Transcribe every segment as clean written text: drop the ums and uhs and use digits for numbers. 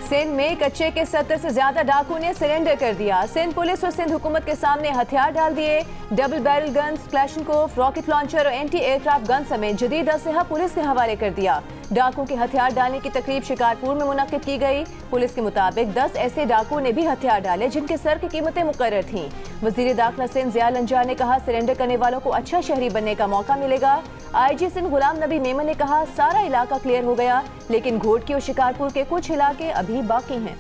सिंध में कच्चे के 70 से ज्यादा डाकू ने सरेंडर कर दिया। सिंध पुलिस और सिंध हुकूमत के सामने हथियार डाल दिए। Double barrel guns, Kalashnikov, rocket launcher और एंटी एयरक्राफ्ट गन समेत जदीद असलहा पुलिस के हवाले कर दिया। डाकू के हथियार डालने की तकरीब शिकारपुर में मुनक्किद की गई। पुलिस के मुताबिक 10 ऐसे डाकू ने भी हथियार डाले जिनके सर की कीमतें मुकर्रर थीं। वजीर दाखिला सिंध ज़िया लंजार ने कहा, सरेंडर करने वालों को अच्छा शहरी बनने का मौका मिलेगा। IG सिंध गुलाम नबी मेमन ने कहा, सारा इलाका क्लियर हो गया, लेकिन घोटकी और शिकारपुर के कुछ इलाके अभी बाकी हैं।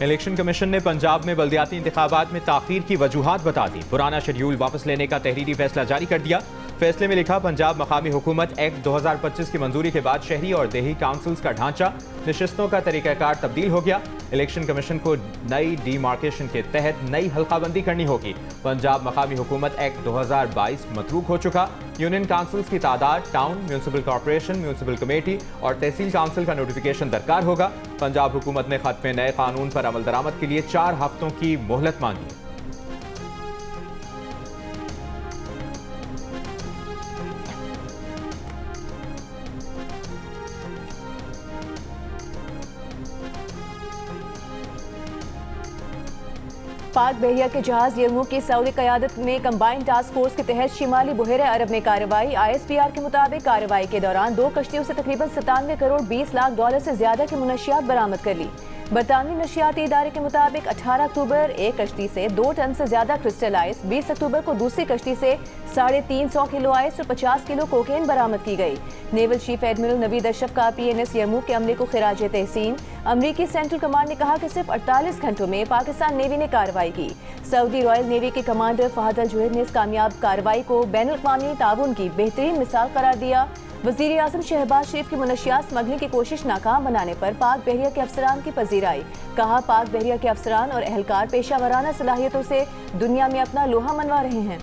इलेक्शन कमीशन ने पंजाब में बल्दियाती इंतखाबात में ताखीर की वजूहात बता दी। पुराना शेड्यूल वापस लेने का तहरीरी फैसला जारी कर दिया। फैसले में लिखा, पंजाब मकामी हुकूमत एक्ट 2025 की मंजूरी के बाद शहरी और देही काउंसिल्स का ढांचा, नशिस्तों का तरीकाकार तब्दील हो गया। इलेक्शन कमीशन को नई डीमार्केशन के तहत नई हल्काबंदी करनी होगी। पंजाब मकामी हुकूमत एक्ट 2022 मतरूक हो चुका। यूनियन काउंसिल्स की तादाद, town, municipal corporation, municipal committee और तहसील काउंसिल का नोटिफिकेशन दरकार होगा। पंजाब हुकूमत ने खत्म नए कानून पर अमल दरामद के लिए 4 हफ्तों की मोहलत मांगी। पाक बहरिया के जहाज यरमूक की सऊदी क़यादत में कंबाइंड टास्क फोर्स के तहत शिमाली बुहेरा अरब में कार्रवाई। ISPR के मुताबिक कार्रवाई के दौरान 2 कश्तियों से तकरीबन 97 करोड़ 20 लाख डॉलर से ज्यादा की मुनशियात बरामद कर ली। बरतानवी नशियाती इदारे के मुताबिक 18 अक्टूबर एक कश्ती से 2 टन से ज्यादा क्रिस्टल आइस, 20 अक्टूबर को दूसरी कश्ती से 350 किलो आइस और 50 किलो कोकेन बरामद की गई। Naval chief admiral Naveed Ashraf का PNS यरमूक के अमले को खिराज तहसीन। अमरीकी सेंट्रल कमांड ने कहा कि सिर्फ 48 घंटों में पाकिस्तान नेवी ने कार्रवाई की। सऊदी रॉयल नेवी के कमांडर फहद अल जुहैद ने इस कामयाब कार्रवाई को बैनुल अक़वामी ताउन की बेहतरीन मिसाल करार दिया। वज़ीर आज़म शहबाज शरीफ की मुनशियात स्मगलिंग की कोशिश नाकाम बनाने पर पाक बहरिया के अफसरान की पजीराई। कहा, पाक बहरिया के अफसरान और एहलकार पेशा वराना सलाहियतों से दुनिया में अपना लोहा मनवा रहे हैं।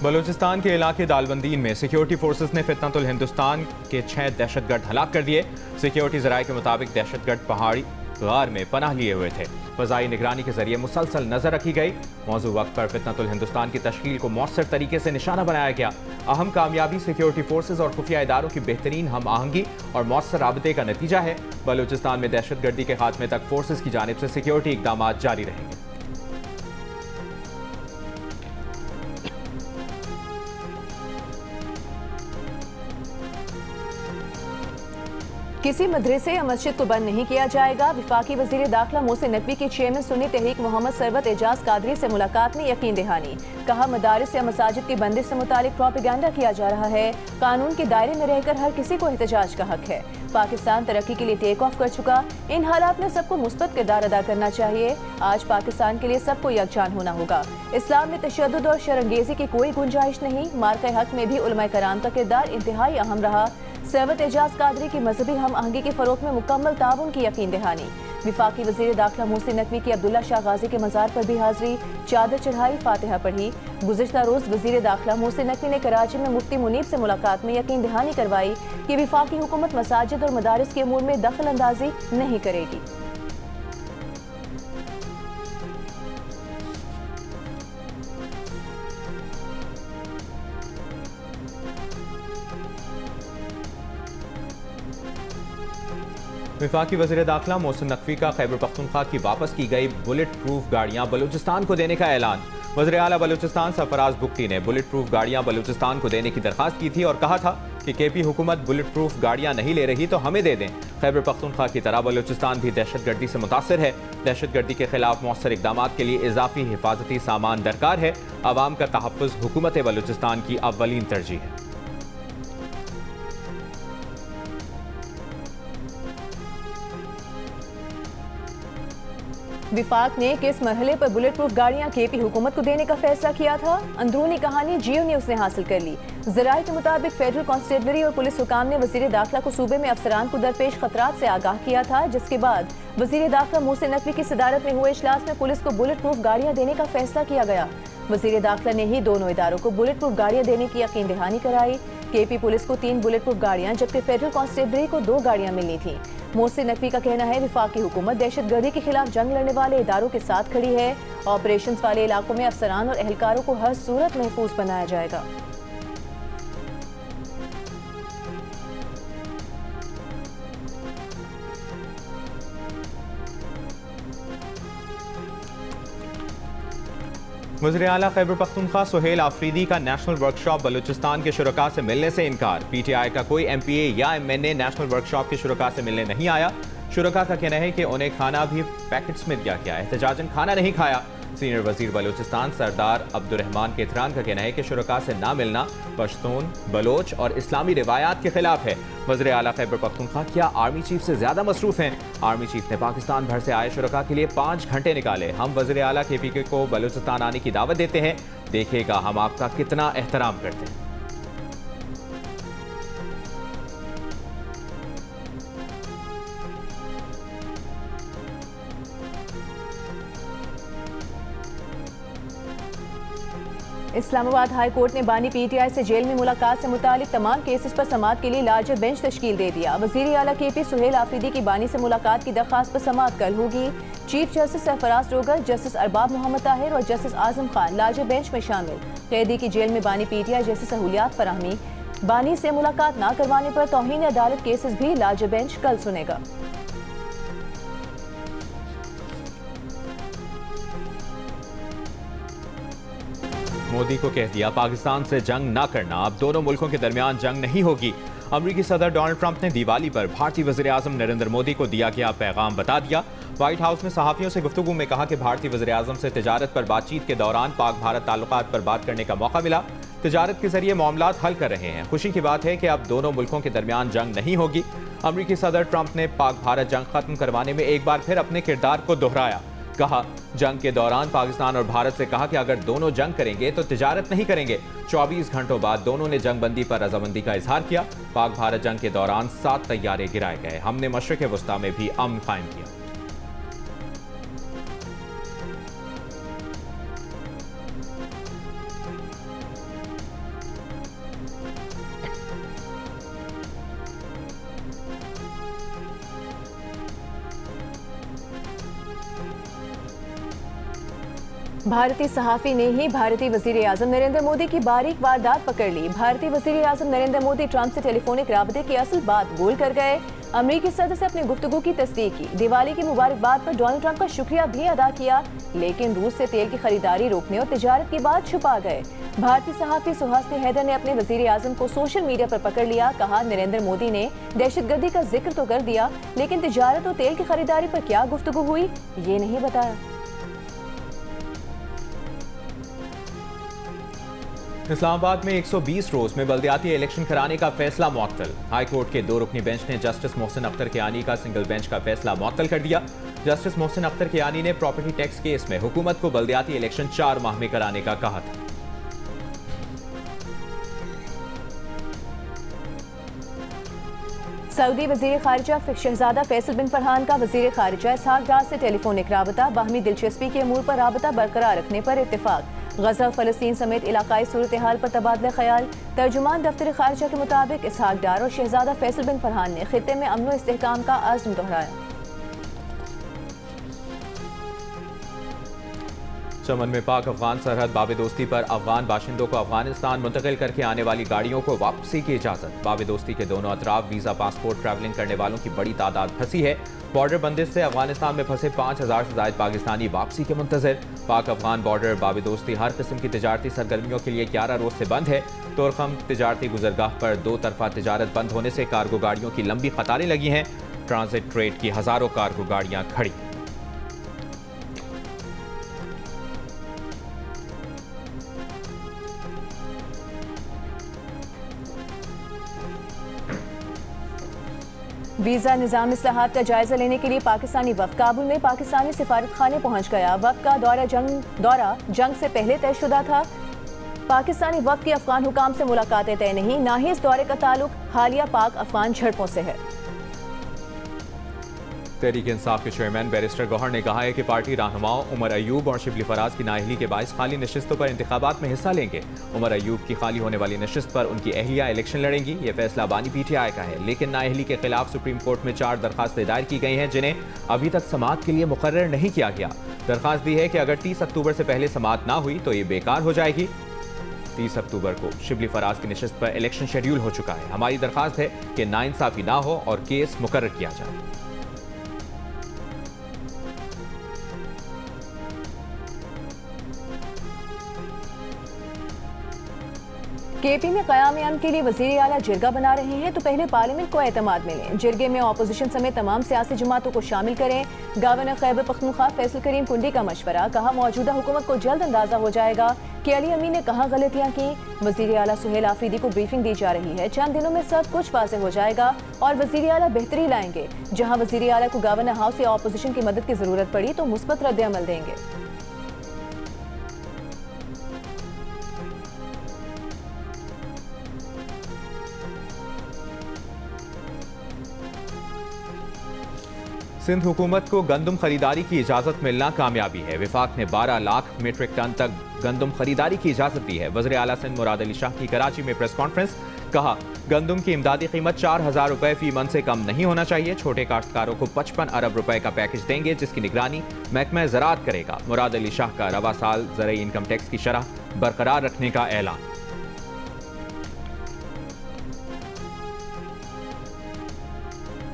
बलूचिस्तान के इलाके दालबंदीन में सिक्योरिटी फोर्सेस ने फितनतुल हिंदुस्तान के 6 दहशतगर्द हलाक कर दिए। सिक्योरिटी ज़राए के मुताबिक दहशतगर्द पहाड़ी गार में पनाह लिए हुए थे। फ़ज़ाई निगरानी के जरिए मुसलसल नजर रखी गई। मौजूद वक्त पर फितनतुल हिंदुस्तान की तश्कील को मौसर तरीके से निशाना बनाया गया। अहम कामयाबी सिक्योरिटी फोर्सेज और खुफिया इदारों की बेहतरीन हम आहंगी और मौसर राबते का नतीजा है। बलूचिस्तान में दहशतगर्दी के खात्मे तक फोर्सेज की जानिब से सिक्योरिटी इकदाम जारी रहेंगे। किसी मदरसे या मस्जिद को बंद नहीं किया जाएगा। वफाकी वजीर दाखिला मोहसिन नकवी की चेयरमैन सुन्नी तहरीक मोहम्मद सरवत एजाज कादरी से मुलाकात में यकीन दहानी। कहा, मदारिस या मसाजिद की बंदिश से मुतालिक प्रोपेगेंडा किया जा रहा है। कानून के दायरे में रहकर हर किसी को एहतजाज का हक है। पाकिस्तान तरक्की के लिए टेक ऑफ कर चुका। इन हालात में सबको मुस्बत किरदार अदा करना चाहिए। आज पाकिस्तान के लिए सबको यकजान होना होगा। इस्लाम में तशद्दुद और शरंगेजी की कोई गुंजाइश नहीं। मार्के हक में भी उलमाए कराम का किरदार इंतहाई अहम रहा। सरवत एजाज कादरी की मजहबी हम आहंगी के फरोग में मुकम्मल ताउन की यकीन दहानी। विफाकी वजीर दाखिला मोहसिन नकवी की अब्दुल्ला शाह गाजी के मज़ार पर भी हाजिरी, चादर चढ़ाई, फातिहा पढ़ी। गुज़िश्ता रोज वजीर दाखिला मोहसिन नकवी ने कराची में मुफ्ती मुनीब से मुलाकात में यकीन दहानी करवाई कि विफाकी हुकूमत मसाजिद और मदारिस के अमूर में दखल अंदाजी नहीं करेगी। वफाकी वज़ीर दाखिला मोहसिन नकवी का खैबर पख्तूनख्वा की वापस की गई बुलेट प्रूफ गाड़ियाँ बलूचिस्तान को देने का ऐलान। वज़ीर आला बलूचिस्तान सरफराज बुगटी ने बुलेट प्रूफ गाड़ियाँ बलूचिस्तान को देने की दरख्वास्त की थी और कहा था कि KP हुकूमत बुलेट प्रूफ गाड़ियाँ नहीं ले रही तो हमें दे दें। खैबर पख्तूनख्वा की तरह बलूचिस्तान भी दहशतगर्दी से मुतासर है। दहशतगर्दी के खिलाफ मौसर इकदाम के लिए इजाफी हिफाजती सामान दरकार है। अवाम का तहफ़्फ़ुज़ हुकूमत बलूचिस्तान की अव्वलीन तरजीह है। विफाक ने किस मरहले पर बुलेट प्रूफ गाड़ियां केपी हुकूमत को देने का फैसला किया था? अंदरूनी कहानी जियो न्यूज ने हासिल कर ली। जराये के मुताबिक फेडरल कांस्टेबलरी और पुलिस हुकाम ने वजीर दाखिला को सूबे में अफसरान को दरपेश खतरात से आगाह किया था, जिसके बाद वजीर दाखिला मोहसिन नकवी की सदारत में हुए इजलास में पुलिस को बुलेट प्रूफ गाड़ियां देने का फैसला किया गया। वजीर दाखिला ने ही दोनों इदारों को बुलेट प्रूफ गाड़ियां देने की यकीन दहानी कराई। केपी पुलिस को 3 बुलेट प्रूफ गाड़ियां जबकि फेडरल कांस्टेबलरी को 2 गाड़ियां मिलनी थी। मोहसिन नकवी का कहना है विफाकी हुकूमत दहशतगर्दी के खिलाफ जंग लड़ने वाले इदारों के साथ खड़ी है। ऑपरेशन वाले इलाकों में अफसरान और एहलकारों को हर सूरत महफूज बनाया जाएगा। वज़ीर आला खैबर पख्तूनख्वा सुहेल आफरीदी का नेशनल वर्कशॉप बलूचिस्तान के शुरका से मिलने से इनकार। PTI का कोई MPA या MNA नेशनल वर्कशॉप के शुरका से मिलने नहीं आया। शुरका का कहना है कि उन्हें खाना भी पैकेट्स में दिया गया है, एहतजाजन खाना नहीं खाया। सीनियर वजीर बलूचिस्तान सरदार अब्दुर्रहमान केथरान का कहना है कि शुरका से ना मिलना पश्तून, बलोच और इस्लामी रिवायात के खिलाफ है। वज़ीर आला खैबर पख्तूनख्वा क्या आर्मी चीफ से ज्यादा मसरूफ हैं? आर्मी चीफ ने पाकिस्तान भर से आए शुरका के लिए 5 घंटे निकाले। हम वज़ीर आला KPK को बलूचिस्तान आने की दावत देते हैं, देखिएगा हम आपका कितना एहतराम करते हैं। इस्लामाबाद हाई कोर्ट ने बानी PTI से जेल में मुलाकात से मुतालिक तमाम केसेस पर समाअत के लिए लार्जर बेंच तश्कील दे दिया। वज़ीर आला KP सुहेल आफरीदी की बानी से मुलाकात की दरख्वास्त पर समाअत कल होगी। Chief justice Sarfaraz Dogar, justice Arbab Mohammad Tahir और justice Azam Khan larger bench में शामिल। कैदी की जेल में बानी PTI जैसी सहूलियात फराहमी, बानी से मुलाकात न करवाने पर तौहीन अदालत केसेस भी लार्जर बेंच कल सुनेगा। मोदी को कह दिया पाकिस्तान से जंग ना करना, अब दोनों मुल्कों के दरमियान जंग नहीं होगी। अमरीकी सदर डोनाल्ड ट्रंप ने दिवाली पर भारतीय वज़ीर आज़म नरेंद्र मोदी को दिया गया पैगाम बता दिया। व्हाइट हाउस में सहाफ़ियों से गुफ्तगू में कहा कि भारतीय वज़ीर आज़म से तिजारत पर बातचीत के दौरान पाक भारत ताल्लुकात पर बात करने का मौका मिला। तिजारत के जरिए मामलात हल कर रहे हैं। खुशी की बात है कि अब दोनों मुल्कों के दरमियान जंग नहीं होगी। अमरीकी सदर ट्रंप ने पाक भारत जंग खत्म करवाने में एक बार फिर अपने किरदार को दोहराया। कहा जंग के दौरान पाकिस्तान और भारत से कहा कि अगर दोनों जंग करेंगे तो तिजारत नहीं करेंगे। 24 घंटों बाद दोनों ने जंगबंदी पर रजामंदी का इजहार किया। पाक भारत जंग के दौरान 7 तैयारे गिराए गए। हमने मशरिक़ वस्ता में भी अमन कायम किया। भारतीय सहाफ़ी ने ही भारतीय वज़ीर आज़म नरेंद्र मोदी की बारीक वारदात पकड़ ली। भारतीय वज़ीर आज़म नरेंद्र मोदी ट्रंप से टेलीफोनिक राबते की असल बात गोल कर गए। अमरीकी सदर से अपनी गुफ्तगू की तस्दीक की। दिवाली की मुबारकबाद पर डोनाल्ड ट्रंप का शुक्रिया भी अदा किया, लेकिन रूस से तेल की खरीदारी रोकने और तिजारत की बात छुपा गए। भारतीय सहाफ़ी सुहासिनी हैदर ने अपने वज़ीर आज़म को सोशल मीडिया पर पकड़ लिया। कहा नरेंद्र मोदी ने दहशतगर्दी का जिक्र तो कर दिया, लेकिन तिजारत और तेल की खरीदारी पर क्या गुफ्तगू हुई ये नहीं बताया। इस्लामाबाद में 120 रोज में बल्दियाती इलेक्शन कराने का फैसला मुअत्तल। हाई कोर्ट के 2 रुकनी बेंच ने जस्टिस मोहसिन अख्तर कियानी का सिंगल बेंच का फैसला मुअत्तल कर दिया। जस्टिस मोहसिन अख्तर कियानी ने प्रॉपर्टी टैक्स केस में हुकूमत को बल्दियाती इलेक्शन 4 माह में कराने का कहा था। सऊदी वज़ीर खारिजा शहजादा फैसल बिन फरहान का वज़ीर खारिजा इसहाक डार से टेलीफोनिक राबता, बाहमी दिलचस्पी के अमूर पर राबता बरकरार रखने पर इत्तेफाक। गजा फ़लस्तीन समेत इलाकाई सूरत हाल पर तबादला ख्याल। तर्जुमान दफ्तर खारिजा के मुताबिक इसहाक डार और शहजादा फैसल बिन फरहान ने खित्ते में अमन व इस्तेहकाम का आज़म दोहराया। चमन में पाक अफगान सरहद बाबेदोस्ती पर अफगान बाशिंदों को अफगानिस्तान मुंतकिल करके आने वाली गाड़ियों को वापसी की इजाजत। बाबेदोस्ती के दोनों अतराफ वीजा पासपोर्ट ट्रैवलिंग करने वालों की बड़ी तादाद फंसी है। बॉर्डर बंदिश से अफगानिस्तान में फंसे 5000 से ज्यादा पाकिस्तानी वापसी के मुंतजर। पाक अफगान बॉर्डर बाबेदोस्ती हर किस्म की तिजारती सरगर्मियों के लिए 11 रोज से बंद है। तोरखम तिजारती गुजरगाह पर 2 तरफा तिजारत बंद होने से कार्गो गाड़ियों की लंबी कतारें लगी हैं। ट्रांजिट ट्रेड की हजारों कार्गो गाड़ियां खड़ी। वीज़ा निज़ाम इस्लाहात का जायजा लेने के लिए पाकिस्तानी वफ़द काबुल में पाकिस्तानी सिफारत खाने पहुँच गया। वफ़द का दौरा जंग से पहले तयशुदा था। पाकिस्तानी वफ़द की अफगान हुकाम से मुलाकातें तय नहीं, ना ही इस दौरे का ताल्लुक हालिया पाक अफगान झड़पों से है। तहरीक इंसाफ के चेयरमैन बैरिस्टर गौहर ने कहा है कि पार्टी रहनुमाओं उमर अयूब और शिबली फराज की नाअहली के बायस खाली नशिस्तों पर इंतखाबात में हिस्सा लेंगे। उमर अयूब की खाली होने वाली नशिस्त पर उनकी अहलिया इलेक्शन लड़ेंगी। ये फैसला बानी PTI का है, लेकिन नाअहली के खिलाफ सुप्रीम कोर्ट में 4 दरखास्तें दायर की गई हैं, जिन्हें अभी तक समाअत के लिए मुकर्रर नहीं किया गया। दरखास्त दी है कि अगर 30 अक्टूबर से पहले समाअत ना हुई तो ये बेकार हो जाएगी। 30 अक्टूबर को शिबली फराज की नशिस्त पर इलेक्शन शेड्यूल हो चुका है। हमारी दरखास्त है कि नाइंसाफी ना हो और केस मुकर्रर किया जाए। KP में क़याम-ए-अमन के लिए वज़ीर आला जिरगा बना रहे हैं तो पहले पार्लियामेंट को एतमाद मिले। जिरगे में अपोजिशन समेत तमाम सियासी जमातों को शामिल करें। गवर्नर खैबर पख्तूनख्वा फैसल करीम कुंडी का मशवरा, कहा मौजूदा हुकूमत को जल्द अंदाजा हो जाएगा कि अली अमीन ने कहाँ गलतियाँ की। वज़ीर आला सुहेल आफरीदी को ब्रीफिंग दी जा रही है, चंद दिनों में सब कुछ वाज़ेह हो जाएगा और वज़ीर आला बेहतरी लाएंगे। जहाँ वज़ीर आला को गवर्नर हाउस या अपोजिशन की मदद की जरूरत पड़ी तो मुस्बत रद्द-ए-अमल देंगे। सिंध हुकूमत को गंदम खरीदारी की इजाजत मिलना कामयाबी है। विफाक ने 12 लाख मीट्रिक टन तक गंदम खरीदारी की इजाजत दी है। वज़ीर आला सिंध मुराद अली शाह की कराची में प्रेस कॉन्फ्रेंस, कहा गंदम की इमदादी कीमत 4000 रुपए फी मन से कम नहीं होना चाहिए। छोटे काश्तकारों को 55 अरब रुपए का पैकेज देंगे, जिसकी निगरानी महकमा ज़राअत करेगा। मुराद अली शाह का रवा साल ज़रई इनकम टैक्स की शरह बरकरार रखने का ऐलान।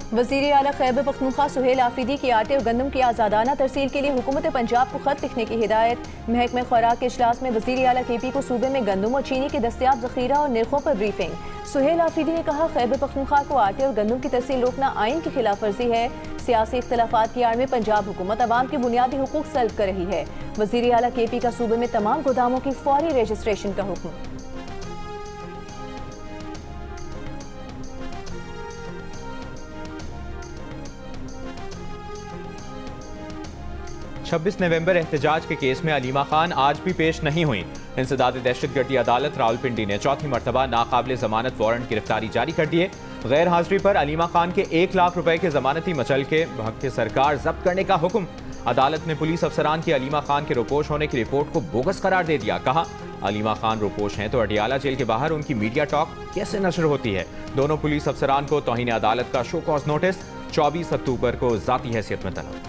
वज़ीर आला खैबर पख्तूनख्वा सुहेल आफरीदी की आटे और गंदम की आज़ादाना तरसील के लिए हुकूमत पंजाब को खत लिखने की हिदायत। महकमा खुराक के इजलास में वज़ीर आला KP को सूबे में गंदम और चीनी के दस्तियाब ज़ख़ीरा और निर्खों पर ब्रीफिंग। सुहेल आफरीदी ने कहा खैबर पख्तूनख्वा को आटे और गंदम की तरसील रोकना आइन की खिलाफ वर्जी है। सियासी इख्तलाफात की आड़ में पंजाब हुकूमत अवाम के बुनियादी हुकूक सल्ब कर रही है। वज़ीर आला KP का सूबे में तमाम गोदामों की फौरी रजिस्ट्रेशन का हुक्म। 26 नवंबर एहतजाज के केस में अलीमा खान आज भी पेश नहीं हुई। इंसदाद दहशतगर्दी अदालत रावलपिंडी ने चौथी मरतबा नाकाबिल जमानत वारंट गिरफ्तारी जारी कर दिए। गैर हाजिरी पर अलीमा खान के 1 लाख रुपए के जमानती मचल के हक सरकार जब्त करने का हुक्म। अदालत ने पुलिस अफसरान की अलीमा खान के रोपोश होने की रिपोर्ट को बोगस करार दे दिया। कहा अलीमा खान रोपोश हैं तो अडियाला जेल के बाहर उनकी मीडिया टॉक कैसे नशर होती है। दोनों पुलिस अफसरान को तौहीन अदालत का शो कॉज नोटिस 24 अक्टूबर को जाती हैसियत में तलब।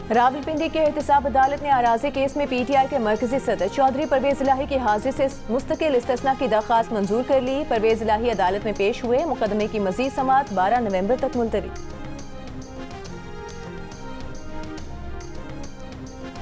रावलपिंडी के एहतसाब अदालत ने अराजी केस में PTI के मरकजी सदर चौधरी परवेज इलाही की हाजिरी से मुस्तकिल इस्तिस्ना की दरख्वास्त मंजूर कर ली। परवेज इलाही अदालत में पेश हुए। मुकदमे की मजीद समाअत 12 नवंबर तक मुलतवी।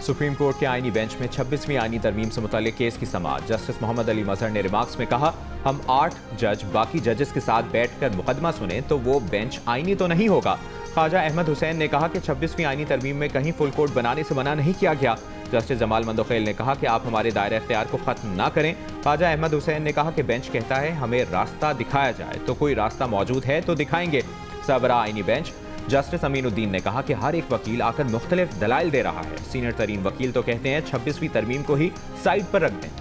सुप्रीम कोर्ट के आईनी बेंच में 26वीं आईनी तरमीम से मुताल्लिक केस की समाअत। जस्टिस मोहम्मद अली मजहर ने रिमार्क्स में कहा हम 8 जज बाकी जजेस के साथ बैठकर मुकदमा सुने तो वो बेंच आईनी तो नहीं होगा। ख्वाजा अहमद हुसैन ने कहा कि 26वीं आईनी तरमीम में कहीं फुल कोर्ट बनाने से मना नहीं किया गया। जस्टिस जमाल मंदोखेल ने कहा कि आप हमारे दायरा इख्तियार को खत्म ना करें। ख्वाजा अहमद हुसैन ने कहा कि बेंच कहता है हमें रास्ता दिखाया जाए, तो कोई रास्ता मौजूद है तो दिखाएंगे। सरबराह आईनी बेंच जस्टिस अमीनुद्दीन ने कहा कि हर एक वकील आकर मुख्तलिफ दलाइल दे रहा है। सीनियर तरीन वकील तो कहते हैं 26वीं तरमीम को ही साइड पर रख दें।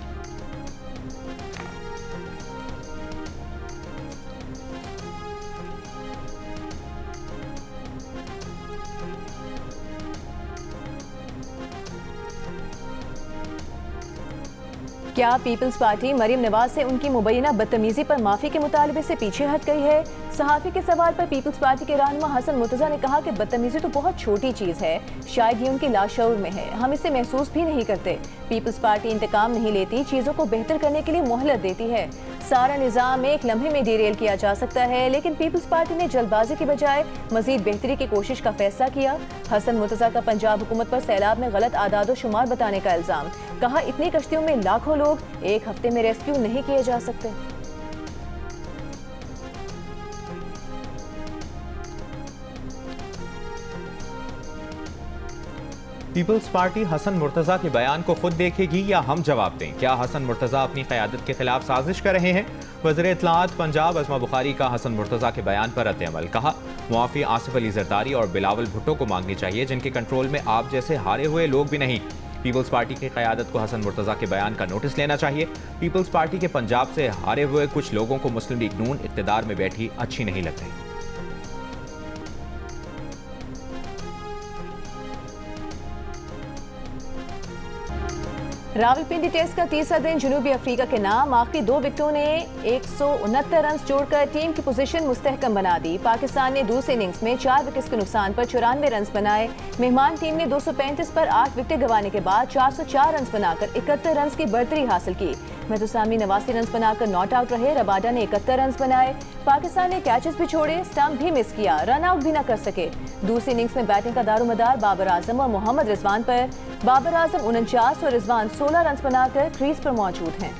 क्या पीपल्स पार्टी मरीम नवाज से उनकी मुबैना बदतमीजी पर माफी के मुतालबे से पीछे हट गई है? सहाफी के सवाल पर पीपल्स पार्टी के रहनुमा हसन मुर्तजा ने कहा कि बदतमीजी तो बहुत छोटी चीज है, शायद ये उनके लाशऊर में है, हम इसे महसूस भी नहीं करते। पीपल्स पार्टी इंतकाम नहीं लेती, चीजों को बेहतर करने के लिए मोहलत देती है। सारा निजाम एक लम्हे में डिरेल किया जा सकता है, लेकिन पीपल्स पार्टी ने जल्दबाजी की बजाय मजीद बेहतरी की कोशिश का फैसला किया। हसन मुर्तजा का पंजाब हुकूमत पर सैलाब में गलत आदाद शुमार बताने का इल्जाम। कहा इतनी कश्तियों में लाखों लोग एक हफ्ते में रेस्क्यू नहीं किए जा सकते। पीपल्स पार्टी हसन मुर्तजा के बयान को खुद देखेगी या हम जवाब दें? क्या हसन मुर्तजा अपनी क़यादत के खिलाफ साजिश कर रहे हैं? वज़ीर इत्तलाआत पंजाब अज़मा बुखारी का हसन मुर्तजा के बयान पर रद्द-ए-अमल। कहा, मुआफ़ी आसिफ अली ज़रदारी और बिलावल भुट्टो को मांगनी चाहिए, जिनके कंट्रोल में आप जैसे हारे हुए लोग भी नहीं। पीपल्स पार्टी की क़यादत को हसन मुर्तजा के बयान का नोटिस लेना चाहिए। पीपल्स पार्टी के पंजाब से हारे हुए कुछ लोगों को मुस्लिम लीग नून इक़्तिदार में बैठी अच्छी नहीं लग रही। रावलपिंडी टेस्ट का तीसरा दिन जनूबी अफ्रीका के नाम। आखिरी 2 विकेटों ने 169 रन जोड़कर टीम की पोजीशन मुस्तहकम बना दी। पाकिस्तान ने दूसरे इनिंग्स में 4 विकेट्स के नुकसान पर 94 रन बनाए। मेहमान टीम ने 235 पर 8 विकेट गंवाने के बाद 404 रन बनाकर 71 रन की बढ़तरी हासिल की। मेहतुसामी 89 रन बनाकर नॉट आउट रहे। रबाडा ने 71 रन बनाए। पाकिस्तान ने कैचेस भी छोड़े, स्टंप भी मिस किया, रन आउट भी न कर सके। दूसरी इनिंग्स में बैटिंग का दारोमदार बाबर आजम और मोहम्मद रिजवान पर। बाबर आजम 49 और रिजवान 16 रन बनाकर क्रीज पर मौजूद हैं।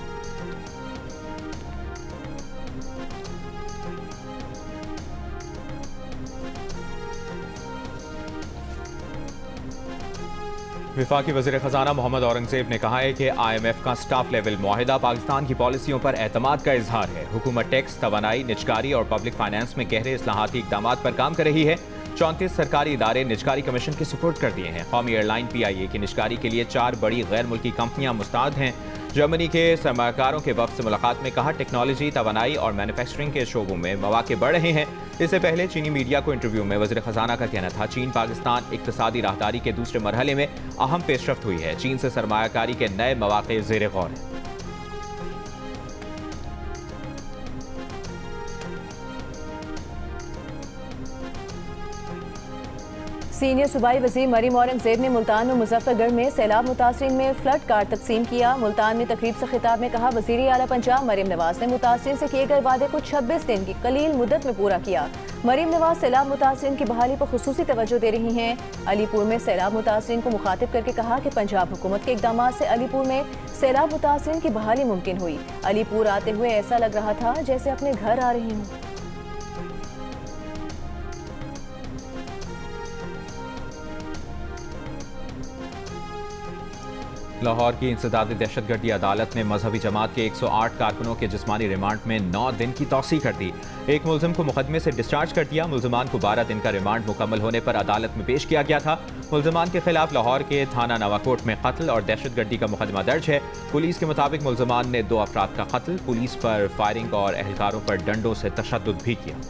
वफाकी वज़ीर ख़ज़ाना मोहम्मद औरंगज़ेब ने कहा है कि IMF का स्टाफ लेवल मुआहिदा पाकिस्तान की पॉलिसियों पर एतमाद का इजहार है। हुकूमत टैक्स, तवानाई, निजकारी और पब्लिक फाइनेंस में गहरे इस्लाहाती इक़दामात पर काम कर रही है। 34 सरकारी इदारे निजकारी कमीशन के सुपुर्द कर दिए हैं। कौमी एयरलाइन PIA की निजकारी के लिए 4 बड़ी गैर मुल्की कंपनियां मुस्तैद हैं। जर्मनी के सरमाकारों के वक्त से मुलाकात में कहा, टेक्नोलॉजी, तवानाई और मैन्युफैक्चरिंग के शोबों में मौके बढ़ रहे हैं। इससे पहले चीनी मीडिया को इंटरव्यू में वज़ीर ख़ज़ाना का कहना था, चीन पाकिस्तान इक़्तिसादी राहदारी के दूसरे मरहले में अहम पेशरफ्त हुई है। चीन से सरमायाकारी के नए मौके ज़ेर गौर हैं। सीनियर सूबाई वज़ीर मरीम औरंगज़ेब ने मुल्तान और मुजफ्फरगढ़ में सैलाब मुतासरीन में फ्लड कार्ड तकसीम किया। मुल्तान में तकरीब से खिताब में कहा, वज़ीर आला पंजाब मरीम नवाज ने मुतासरीन से किए गए वादे को 26 दिन की कलील मुद्दत में पूरा किया। मरीम नवाज सैलाब मुतासरीन की बहाली पर खुसूसी तवज्जो दे रही हैं। अलीपुर में सैलाब मुतासरीन को मुखातिब करके कहा कि पंजाब हुकूमत के इक़दाम से अलीपुर में सैलाब मुतासरीन की बहाली मुमकिन हुई। अलीपुर आते हुए ऐसा लग रहा था जैसे अपने घर आ रही हूँ। लाहौर की इंसदादी दहशतगर्दी अदालत ने मजहबी जमात के 108 कारकुनों के जिस्मानी रिमांड में 9 दिन की तौसीह कर दी। एक मुलजिम को मुकदमे से डिस्चार्ज कर दिया। मुलजमान को 12 दिन का रिमांड मुकम्मल होने पर अदालत में पेश किया गया था। मुलजमान के खिलाफ लाहौर के थाना नवाकोट में कत्ल और दहशतगर्दी का मुकदमा दर्ज है। पुलिस के मुताबिक मुलजमान ने 2 अफराद का कत्ल, पुलिस पर फायरिंग और एहलकारों पर डंडों से तशद्दुद भी किया।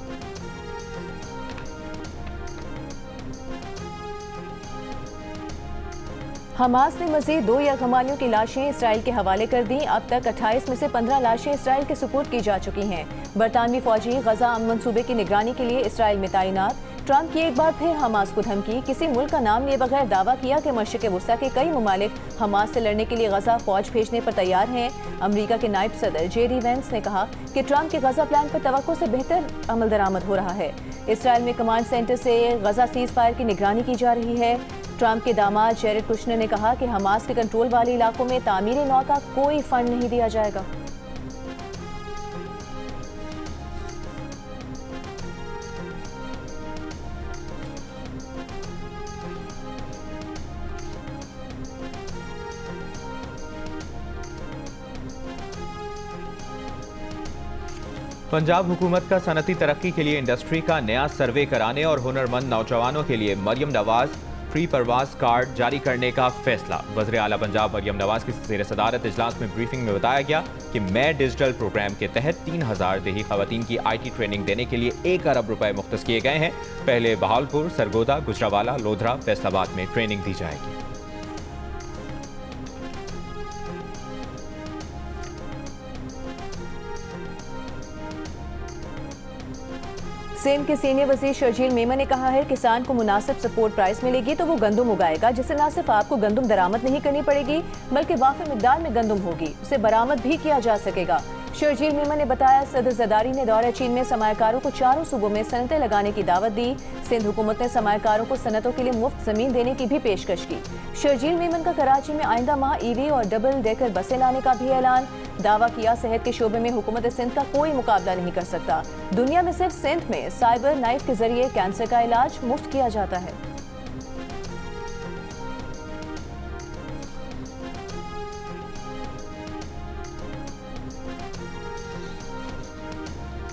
हमास ने मजीद 2 यरगमालियों की लाशें इसराइल के हवाले कर दी। अब तक 28 में से 15 लाशें इसराइल के सुपुर्द की जा चुकी हैं। बरतानवी फौजी गजा अमन मंसूबे की निगरानी के लिए इसराइल में तैनात। ट्रंप की एक बार फिर हमास को धमकी। किसी मुल्क का नाम लिए बगैर दावा किया कि मशरिक़ वुस्ता के कई ममालिक हमास से लड़ने के लिए गजा फौज भेजने पर तैयार हैं। अमरीका के नायब सदर JD वेंस ने कहा कि ट्रंप के गजा प्लान पर तवक्को से बेहतर अमल दरामद हो रहा है। इसराइल में कमांड सेंटर से गजा सीज फायर की निगरानी की जा रही है। ट्रंप के दामाद जेरेड कुशनर ने कहा कि हमास के कंट्रोल वाले इलाकों में तामीर नौ का कोई फंड नहीं दिया जाएगा। पंजाब हुकूमत का सनती तरक्की के लिए इंडस्ट्री का नया सर्वे कराने और हुनरमंद नौजवानों के लिए मरियम नवाज फ्री परवाज कार्ड जारी करने का फैसला। वज़ीर आला पंजाब मरियम नवाज की ज़ेर सदारत इजलास में ब्रीफिंग में बताया गया कि मैं डिजिटल प्रोग्राम के तहत 3000 देही खवातीन की IT ट्रेनिंग देने के लिए 1 अरब रुपए मुख्तस किए गए हैं। पहले बहावलपुर, सरगोदा, गुजरावाला, लोधरा, फैसलाबाद में ट्रेनिंग दी जाएगी। सिंध के सीनियर वजीर शर्जील मेमन ने कहा है, किसान को मुनासिब सपोर्ट प्राइस मिलेगी तो वो गंदुम उगाएगा, जिससे न सिर्फ आपको गंदुम दरामद नहीं करनी पड़ेगी बल्कि वाफी मिकदार में गंदुम होगी, उसे बरामद भी किया जा सकेगा। शर्जील मेमन ने बताया, सदर जरदारी ने दौरे चीन में सरमायाकारों को 4 सूबों में सनतें लगाने की दावत दी। सिंध हुकूमत ने सरमायाकारों को सनतों के लिए मुफ्त जमीन देने की भी पेशकश की। शर्जील मेमन का कराची में आइंदा माह EV और डबल डेकर बसें लाने का भी ऐलान। दावा किया, सेहत के शोबे में हुकूमत सिंध का कोई मुकाबला नहीं कर सकता। दुनिया में सिर्फ सिंध में साइबर नाइफ के जरिए कैंसर का इलाज मुफ्त किया जाता है।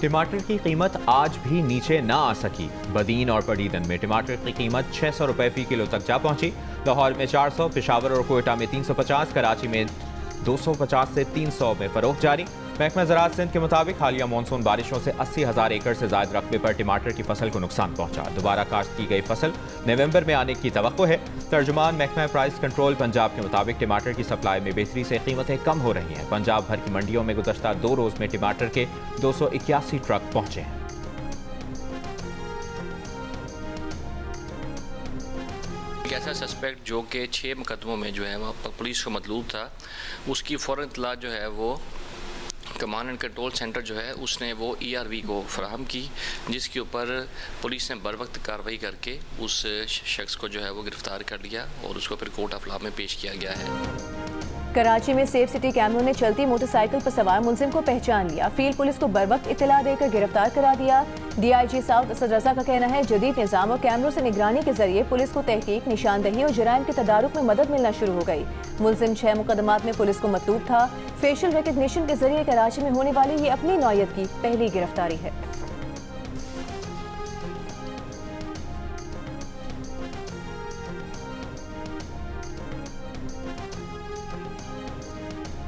टमाटर की कीमत आज भी नीचे ना आ सकी। बदीन और पडीदन में टमाटर की कीमत 600 रुपए फी किलो तक जा पहुंची। लाहौर में 400, पेशावर और कोयटा में 350, कराची में 250 से 300 में फरोख्त जारी। महकमा ज़राअत सिंध के मुताबिक हालिया मानसून बारिशों से 80,000 एकड़ से ज्यादा रकबे पर टमाटर की फसल को नुकसान पहुंचा। दोबारा काश्त की गई फसल नवंबर में आने की तवक्को है। तर्जुमान महकमा प्राइस कंट्रोल पंजाब के मुताबिक टमाटर की सप्लाई में बेहतरी से कीमतें कम हो रही हैं। पंजाब भर की मंडियों में गुज़श्ता 2 रोज में टमाटर के 281 ट्रक पहुंचे हैं। एक ऐसा सस्पेक्ट जो कि 6 मुकदमों में जो है वहाँ पर पुलिस को मतलूब था, उसकी फ़ौरन इत्तला जो है वो कमांड एंड कंट्रोल सेंटर जो है उसने वो ERV को फराहम की, जिसके ऊपर पुलिस ने बर वक्त कार्रवाई करके उस शख्स को जो है वो गिरफ्तार कर लिया और उसको फिर कोर्ट ऑफ लॉ में पेश किया गया है। कराची में सेफ सिटी कैमरों ने चलती मोटरसाइकिल पर सवार मुलजिम को पहचान लिया। फील्ड पुलिस को बरवक्त इत्तला देकर गिरफ्तार करा दिया। DIG साउथ असद रजा का कहना है जदीद निज़ाम और कैमरों से निगरानी के जरिए पुलिस को तहकीक, निशानदही और जराइम के तदारुक में मदद मिलना शुरू हो गई। मुलजिम 6 मुकदमात में पुलिस को मतलूब था। फेशियल रिकग्निशन के जरिए कराची में होने वाली ये अपनी नौयत की पहली गिरफ्तारी है।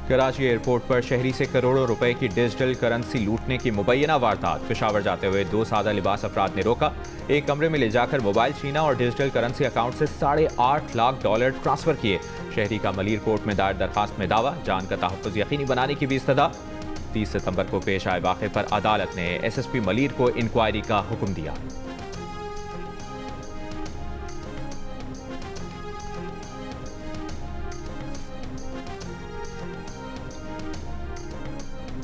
कराची एयरपोर्ट पर शहरी से करोड़ों रुपए की डिजिटल करेंसी लूटने की मुबैना वारदात। पेशावर जाते हुए 2 सादा लिबास अफराद ने रोका, एक कमरे में ले जाकर मोबाइल छीना और डिजिटल करेंसी अकाउंट से $8.5 लाख ट्रांसफर किए। शहरी का मलिर कोर्ट में दायर दरखास्त में दावा, जान का तहफ़्फ़ुज़ यकीनी बनाने की भी इस्तदा। 30 सितंबर को पेश आए वाक़े पर अदालत ने SSP मलिर को इंक्वायरी का हुक्म दिया।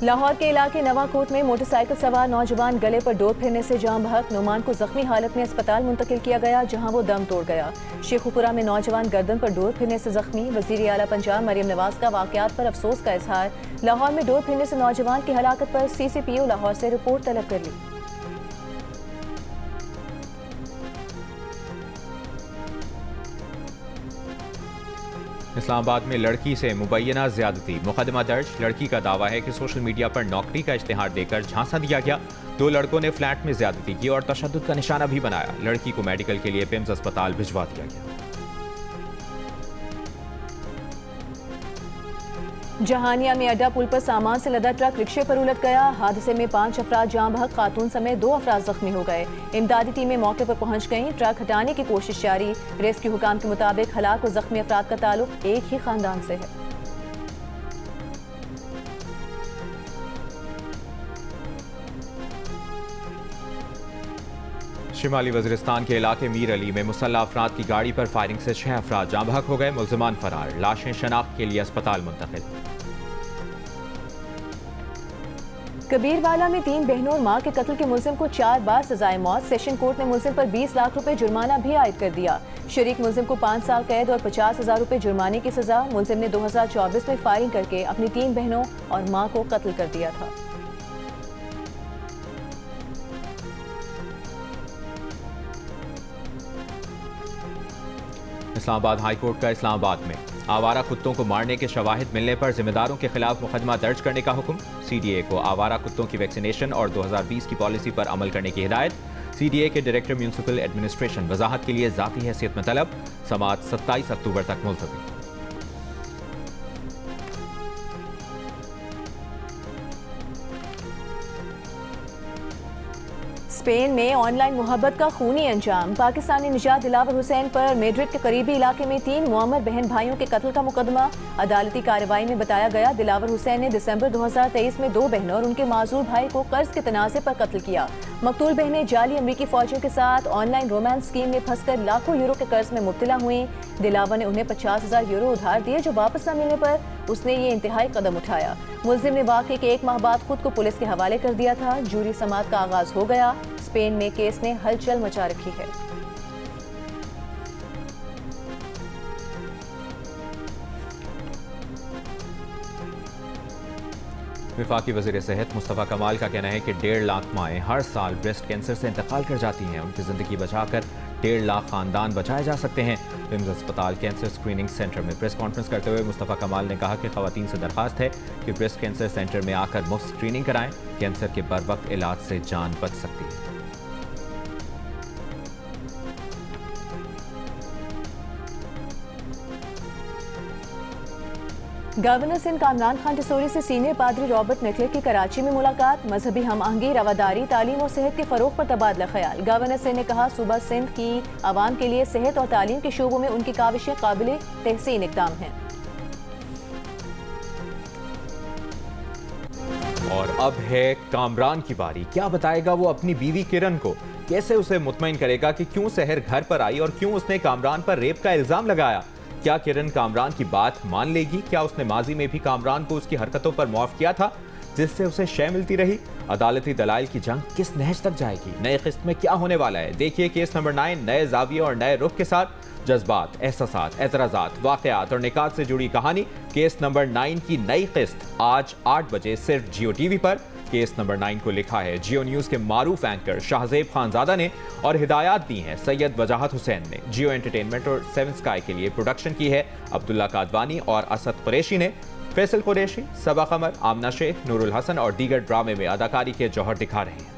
लाहौर के इलाके नवाकोट में मोटरसाइकिल सवार नौजवान गले पर डोर फिरने से जान बहक। नुमान को जख्मी हालत में अस्पताल मुंतकिल किया गया, जहां वो दम तोड़ गया। शेखुपुरा में नौजवान गर्दन पर डोर फिरने से जख्मी। वज़ीर आला पंजाब मरियम नवाज का वाकयात पर अफसोस का इजहार। लाहौर में डोर फिरने से नौजवान की हलाकत पर CCPO लाहौर से रिपोर्ट तलब कर ली। इस्लामाबाद में लड़की से मुबैना ज्यादती, मुकदमा दर्ज। लड़की का दावा है कि सोशल मीडिया पर नौकरी का इश्तिहार देकर झांसा दिया गया। 2 लड़कों ने फ्लैट में ज्यादती की और तशद्दुद का निशाना भी बनाया। लड़की को मेडिकल के लिए पिम्स अस्पताल भिजवा दिया गया। जहानिया में अड्डा पुल पर सामान से लदा ट्रक रिक्शे पर उलट गया। हादसे में 5 अफराद जान बहक, खातून समेत 2 अफराद जख्मी हो गए। इमदादी टीमें मौके पर पहुंच गईं। ट्रक हटाने की कोशिश जारी। रेस्क्यू हुकाम के मुताबिक हलाक और जख्मी अफराद का ताल्लुक एक ही खानदान से है। शिमाली वज़ीरिस्तान के इलाके मीर अली में मुसल्लह अफराद की गाड़ी पर फायरिंग से 6 अफराद जाँ बहक हो गए। मुल्ज़िमान फरार, लाशें शनाख्त के लिए अस्पताल मुंतकिल। कबीरवाला में 3 बहनों और मां के कत्ल के मुलजिम को 4 बार सजाए मौत। सेशन कोर्ट ने मुलजिम पर 20 लाख रुपए जुर्माना भी आयद कर दिया। शरीक मुलजिम को 5 साल कैद और 50,000 रुपए जुर्माने की सजा। मुलजिम ने 2024 में फायरिंग करके अपनी 3 बहनों और मां को कत्ल कर दिया था। इस्लामाबाद हाई कोर्ट का इस्लामाबाद में आवारा कुत्तों को मारने के शवाहिद मिलने पर जिम्मेदारों के खिलाफ मुकदमा दर्ज करने का हुक्म। CDA को आवारा कुत्तों की वैक्सीनेशन और 2020 की पॉलिसी पर अमल करने की हिदायत। CDA के डायरेक्टर म्यूनिसिपल एडमिनिस्ट्रेशन वजाहत के लिए ज़ाती हैसियत में तलब। समाअत 27 अक्टूबर तक मुलतवी। स्पेन में ऑनलाइन मोहब्बत का खूनी अंजाम। पाकिस्तानी निजात दिलावर हुसैन पर मैड्रिड के करीबी इलाके में 3 मुअम्मर बहन भाइयों के कत्ल का मुकदमा। अदालती कार्रवाई में बताया गया, दिलावर हुसैन ने दिसंबर 2023 में 2 बहनों और उनके माजूर भाई को कर्ज के तनाज़े पर कत्ल किया। मकतूल बहनें जाली अमरीकी फौजियों के साथ ऑनलाइन रोमांस स्कीम में फंसकर लाखों यूरो के कर्ज में मुब्तला हुई। दिलावर ने उन्हें 50,000 यूरो उधार दिए, जो वापस न मिलने पर उसने ये इंतहाई कदम उठाया। मुलजिम ने वाक़े के 1 माह बाद खुद को पुलिस के हवाले कर दिया था। जूरी समाअत का आगाज हो गया। स्पेन में केस ने हलचल मचा रखी है। वफाकी वज़ीर सेहत मुस्तफ़ा कमाल का कहना है कि 1.5 लाख माएँ हर साल ब्रेस्ट कैंसर से इंतकाल कर जाती हैं। उनकी ज़िंदगी बचाकर 1.5 लाख खानदान बचाए जा सकते हैं। विम्स अस्पताल कैंसर स्क्रीनिंग सेंटर में प्रेस कॉन्फ्रेंस करते हुए मुस्तफ़ा कमाल ने कहा कि ख़वातीन से दरख्वास्त है कि ब्रेस्ट कैंसर सेंटर में आकर मुफ्त स्क्रीनिंग कराएं। कैंसर के बर वक्त इलाज से जान बच सकती है। गवर्नर सिंध कामरान खान टिसोरी से सीनियर पादरी रॉबर्ट निकले की कराची में मुलाकात। मजहबी हम आहंगी, रवादारी, तालीम और सेहत के फरोग पर तबादला ख्याल। गवर्नर सिंध ने कहा सूबा सिंध की आवाम के लिए सेहत और तालीम के शोबों में उनकी काविशें काबिल तहसीन इक़दाम हैं। और अब है कामरान की बारी। क्या बताएगा वो अपनी बीवी किरण को? कैसे उसे मुतमईन करेगा कि क्यों सहर घर पर आई और क्यों उसने कामरान पर रेप का इल्जाम लगाया? क्या किरण कामरान की बात मान लेगी? क्या उसने माजी में भी कामरान को उसकी हरकतों पर माफ किया था जिससे उसे शय मिलती रही? अदालती दलाइल की जंग किस नहज तक जाएगी? नए किस्त में क्या होने वाला है? देखिए केस नंबर 9 नए जाविये और नए रुख के साथ। जज्बात, एहसासात, एतराज़ात, वाक़यात और निकात से जुड़ी कहानी। केस नंबर 9 की नई किस्त आज 8 बजे सिर्फ जियो टीवी पर। केस नंबर 9 को लिखा है जियो न्यूज़ के मारूफ एंकर शाहजेब खानजादा ने और हिदायत दी हैं सैयद वजाहत हुसैन ने। जियो एंटरटेनमेंट और 7 स्काई के लिए प्रोडक्शन की है अब्दुल्ला कादवानी और असद कुरैशी ने। फैसल कुरैशी, सबा कमर, आमना शेख, नूरुल हसन और दीगर ड्रामे में अदाकारी के जौहर दिखा रहे हैं।